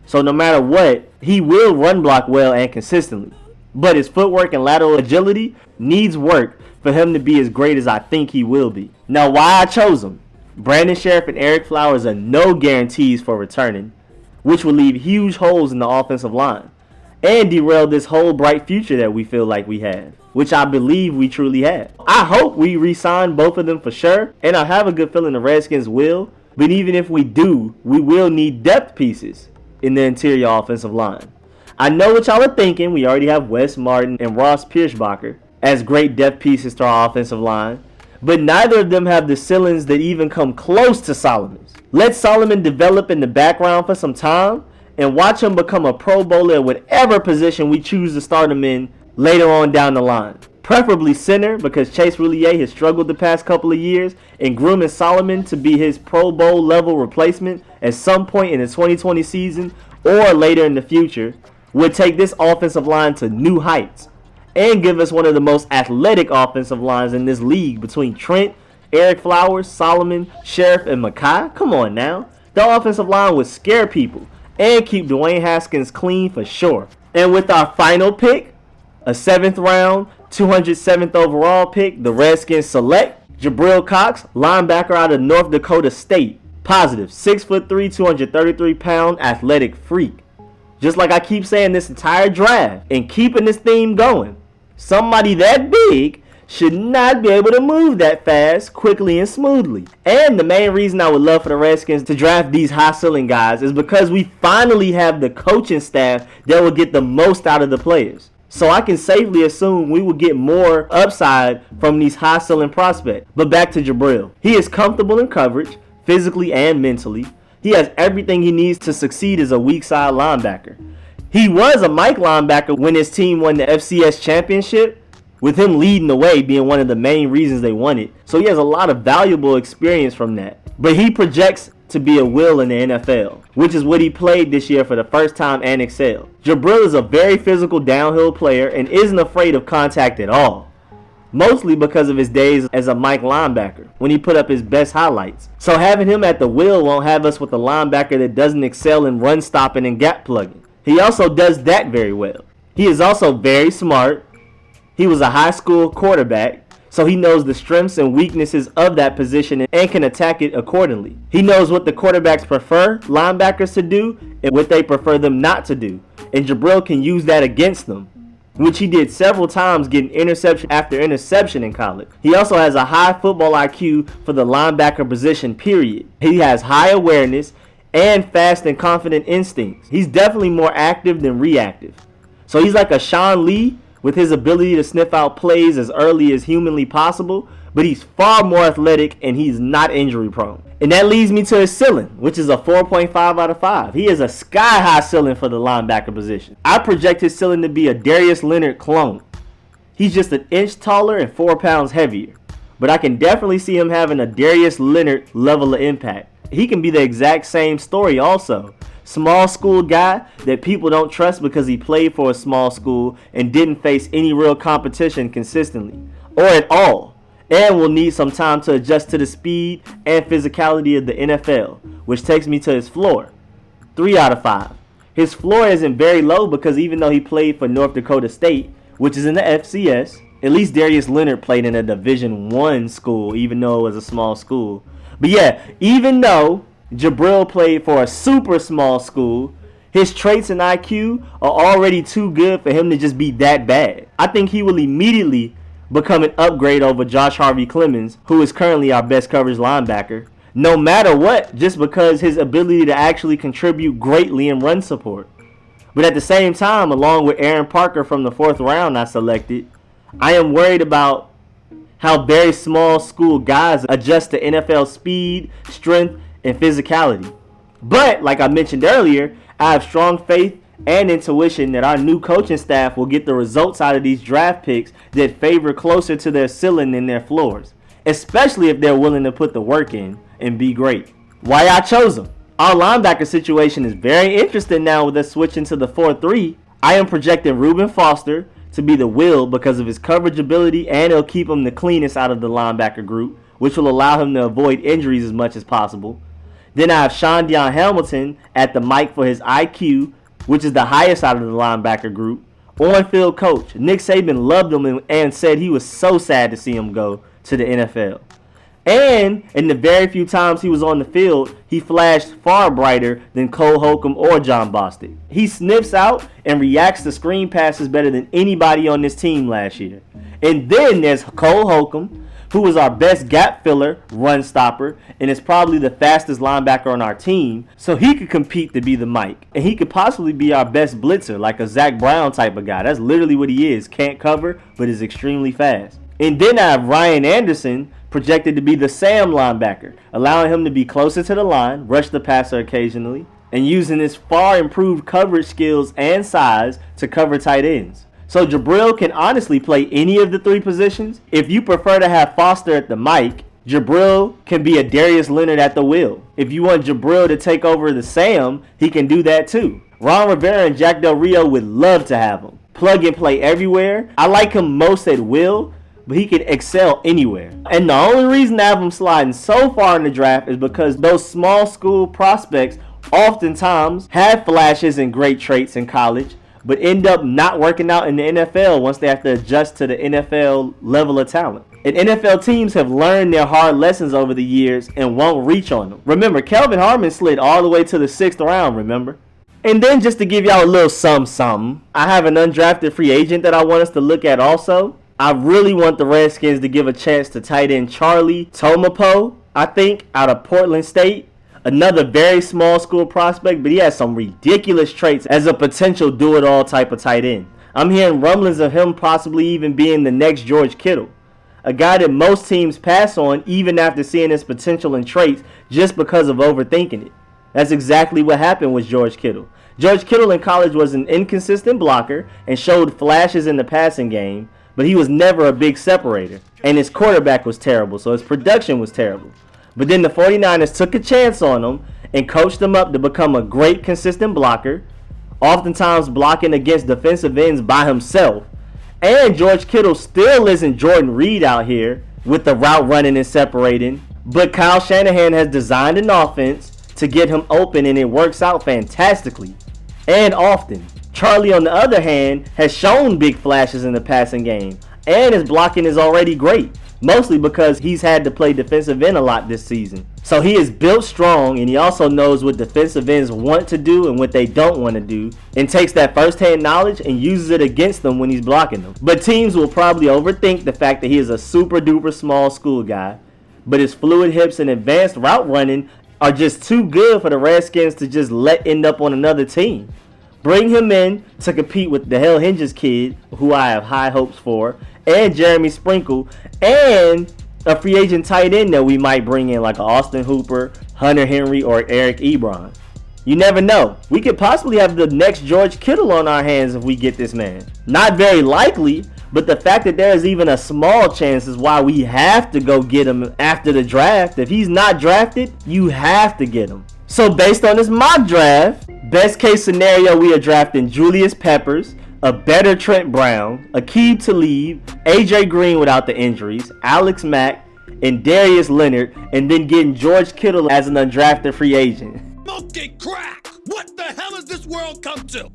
So no matter what, he will run block well and consistently. But his footwork and lateral agility needs work for him to be as great as I think he will be. Now, why I chose him? Brandon Sheriff and Eric Flowers are no guarantees for returning, which will leave huge holes in the offensive line and derail this whole bright future that we feel like we have, which I believe we truly have. I hope we re-sign both of them for sure, and I have a good feeling the Redskins will, but even if we do, we will need depth pieces in the interior offensive line. I know what y'all are thinking. We already have Wes Martin and Ross Pierschbacher as great depth pieces to our offensive line, but neither of them have the ceilings that even come close to Solomon's. Let Solomon develop in the background for some time and watch him become a Pro Bowler at whatever position we choose to start him in later on down the line. Preferably center, because Chase Roulier has struggled the past couple of years, and grooming Solomon to be his Pro Bowl level replacement at some point in the 2020 season or later in the future would take this offensive line to new heights and give us one of the most athletic offensive lines in this league between Trent, Eric Flowers, Solomon, Sheriff, and Makai. Come on now. The offensive line would scare people and keep Dwayne Haskins clean for sure. And with our final pick, a 7th round, 207th overall pick, the Redskins select Jabril Cox, linebacker out of North Dakota State. Positive, 6'3", 233-pound athletic freak. Just like I keep saying this entire draft and keeping this theme going, somebody that big should not be able to move that fast, quickly, and smoothly. And the main reason I would love for the Redskins to draft these high-ceiling guys is because we finally have the coaching staff that will get the most out of the players. So I can safely assume we will get more upside from these high-ceiling prospects. But back to Jabril. He is comfortable in coverage, physically and mentally. He has everything he needs to succeed as a weak side linebacker. He was a Mike linebacker when his team won the FCS championship, with him leading the way being one of the main reasons they won it. So he has a lot of valuable experience from that. But he projects to be a will in the NFL, which is what he played this year for the first time and excelled. Jabril is a very physical downhill player and isn't afraid of contact at all. Mostly because of his days as a Mike linebacker when he put up his best highlights. So having him at the wheel won't have us with a linebacker that doesn't excel in run stopping and gap plugging. He also does that very well. He is also very smart. He was a high school quarterback, so he knows the strengths and weaknesses of that position and can attack it accordingly. He knows what the quarterbacks prefer linebackers to do and what they prefer them not to do. And Jabril can use that against them, which he did several times, getting interception after interception in college. He also has a high football IQ for the linebacker position, period. He has high awareness and fast and confident instincts. He's definitely more active than reactive. So he's like a Sean Lee with his ability to sniff out plays as early as humanly possible, but he's far more athletic and he's not injury prone. And that leads me to his ceiling, which is a 4.5 out of 5. He is a sky-high ceiling for the linebacker position. I project his ceiling to be a Darius Leonard clone. He's just an inch taller and 4 pounds heavier, but I can definitely see him having a Darius Leonard level of impact. He can be the exact same story also. Small school guy that people don't trust because he played for a small school and didn't face any real competition consistently or at all. and will need some time to adjust to the speed and physicality of the NFL, which takes me to his floor. 3 out of 5. His floor isn't very low because even though he played for North Dakota State, which is in the FCS, at least Darius Leonard played in a Division I school, even though it was a small school. But yeah, even though Jabril played for a super small school, his traits and IQ are already too good for him to just be that bad. I think he will immediately become an upgrade over Josh Harvey-Clemens, who is currently our best coverage linebacker, no matter what, just because his ability to actually contribute greatly in run support. But at the same time, along with Aaron Parker from the 4th round I selected, I am worried about how very small school guys adjust to NFL speed, strength, and physicality. But, like I mentioned earlier, I have strong faith and intuition that our new coaching staff will get the results out of these draft picks that favor closer to their ceiling than their floors, especially if they're willing to put the work in and be great. Why I chose them? Our linebacker situation is very interesting now with us switching to the 4-3. I am projecting Reuben Foster to be the will because of his coverage ability, and it'll keep him the cleanest out of the linebacker group, which will allow him to avoid injuries as much as possible. Then I have Sean Dion Hamilton at the mic for his IQ, which is the highest out of the linebacker group. On-field coach Nick Saban loved him and said he was so sad to see him go to the NFL. And in the very few times he was on the field, he flashed far brighter than Cole Holcomb or John Bostic. He sniffs out and reacts to screen passes better than anybody on this team last year. And then there's Cole Holcomb, who was our best gap filler, run stopper, and is probably the fastest linebacker on our team, so he could compete to be the Mike. And he could possibly be our best blitzer, like a Zach Brown type of guy. That's literally what he is. Can't cover, but is extremely fast. And then I have Ryan Anderson, projected to be the Sam linebacker, allowing him to be closer to the line, rush the passer occasionally, and using his far improved coverage skills and size to cover tight ends. So Jabril can honestly play any of the 3 positions. If you prefer to have Foster at the mic, Jabril can be a Darius Leonard at the wheel. If you want Jabril to take over the Sam, he can do that too. Ron Rivera and Jack Del Rio would love to have him. Plug and play everywhere. I like him most at will, but he can excel anywhere. And the only reason I have him sliding so far in the draft is because those small school prospects oftentimes have flashes and great traits in college, but end up not working out in the NFL once they have to adjust to the NFL level of talent. And NFL teams have learned their hard lessons over the years and won't reach on them. Remember, Kelvin Harmon slid all the way to the 6th round, remember? And then just to give y'all a little something, I have an undrafted free agent that I want us to look at also. I really want the Redskins to give a chance to tight end Charlie Tomapo, I think, out of Portland State. Another very small school prospect, but he has some ridiculous traits as a potential do-it-all type of tight end. I'm hearing rumblings of him possibly even being the next George Kittle, a guy that most teams pass on even after seeing his potential and traits just because of overthinking it. That's exactly what happened with George Kittle. George Kittle in college was an inconsistent blocker and showed flashes in the passing game, but he was never a big separator, and his quarterback was terrible, so his production was terrible. But then the 49ers took a chance on him and coached him up to become a great consistent blocker, oftentimes blocking against defensive ends by himself. And George Kittle still isn't Jordan Reed out here with the route running and separating, but Kyle Shanahan has designed an offense to get him open, and it works out fantastically and often. Charlie, on the other hand, has shown big flashes in the passing game, and his blocking is already great, mostly because he's had to play defensive end a lot this season. So he is built strong, and he also knows what defensive ends want to do and what they don't want to do, and takes that first-hand knowledge and uses it against them when he's blocking them. But teams will probably overthink the fact that he is a super-duper small school guy, but his fluid hips and advanced route running are just too good for the Redskins to just let end up on another team. Bring him in to compete with the Hell Hinges kid, who I have high hopes for, and Jeremy Sprinkle, and a free agent tight end that we might bring in like Austin Hooper, Hunter Henry, or Eric Ebron. You never know. We could possibly have the next George Kittle on our hands if we get this man. Not very likely, but the fact that there is even a small chance is why we have to go get him after the draft. If he's not drafted, you have to get him. So based on this mock draft, best case scenario, we are drafting Julius Peppers, a better Trent Brown, Aqib Talib, AJ Green without the injuries, Alex Mack, and Darius Leonard, and then getting George Kittle as an undrafted free agent. Smoking crack! What the hell has this world come to?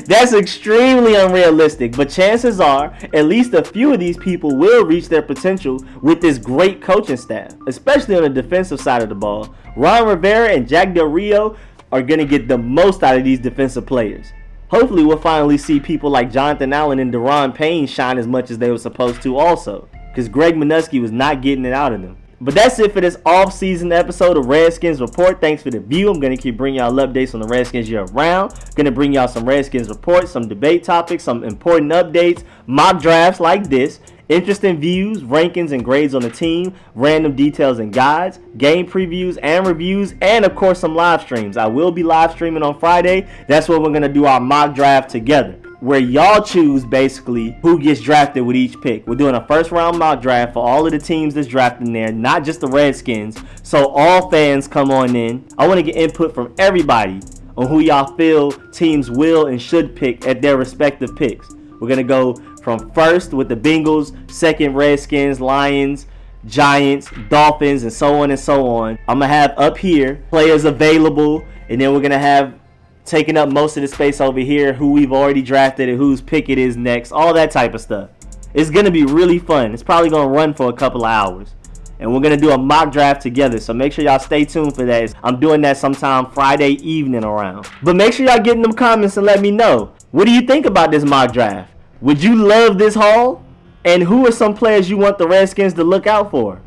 That's extremely unrealistic, but chances are at least a few of these people will reach their potential with this great coaching staff, especially on the defensive side of the ball. Ron Rivera and Jack Del Rio are going to get the most out of these defensive players. Hopefully we'll finally see people like Jonathan Allen and Deron Payne shine as much as they were supposed to also, because Greg Minuski was not getting it out of them. But that's it for this off-season episode of Redskins Report. Thanks for the view. I'm going to keep bringing y'all updates on the Redskins year-round. Going to bring y'all some Redskins reports, some debate topics, some important updates, mock drafts like this, interesting views, rankings, and grades on the team, random details and guides, game previews and reviews, and of course some live streams. I will be live streaming on Friday. That's where we're going to do our mock draft together, where y'all choose basically who gets drafted with each pick. We're doing a first round mock draft for all of the teams that's drafted in there, not just the Redskins, so all fans come on in. I want to get input from everybody on who y'all feel teams will and should pick at their respective picks. We're going to go from first with the Bengals, second Redskins, Lions, Giants, Dolphins, and so on and so on. I'm going to have up here players available, and then we're going to have taking up most of the space over here who we've already drafted and whose pick it is next, all that type of stuff. It's going to be really fun. It's probably going to run for a couple of hours, and we're going to do a mock draft together, so make sure y'all stay tuned for that. I'm doing that sometime Friday evening around. But make sure y'all get in them comments and let me know, what do you think about this mock draft? Would you love this haul? And who are some players you want the Redskins to look out for?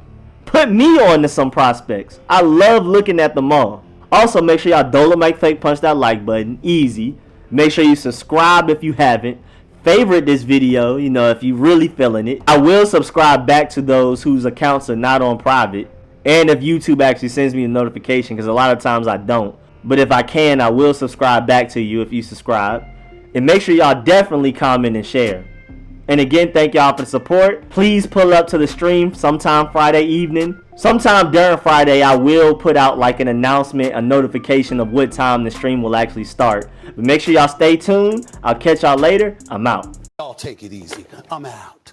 Put me on to some prospects. I love looking at them all. Also, make sure y'all Dolomite Fake punch that like button. Easy. Make sure you subscribe if you haven't. Favorite this video, if you really feeling it. I will subscribe back to those whose accounts are not on private. And if YouTube actually sends me a notification, because a lot of times I don't. But if I can, I will subscribe back to you if you subscribe. And make sure y'all definitely comment and share. And again, thank y'all for the support. Please pull up to the stream sometime Friday evening. Sometime during Friday, I will put out like an announcement, a notification of what time the stream will actually start. But make sure y'all stay tuned. I'll catch y'all later. I'm out. Y'all take it easy. I'm out.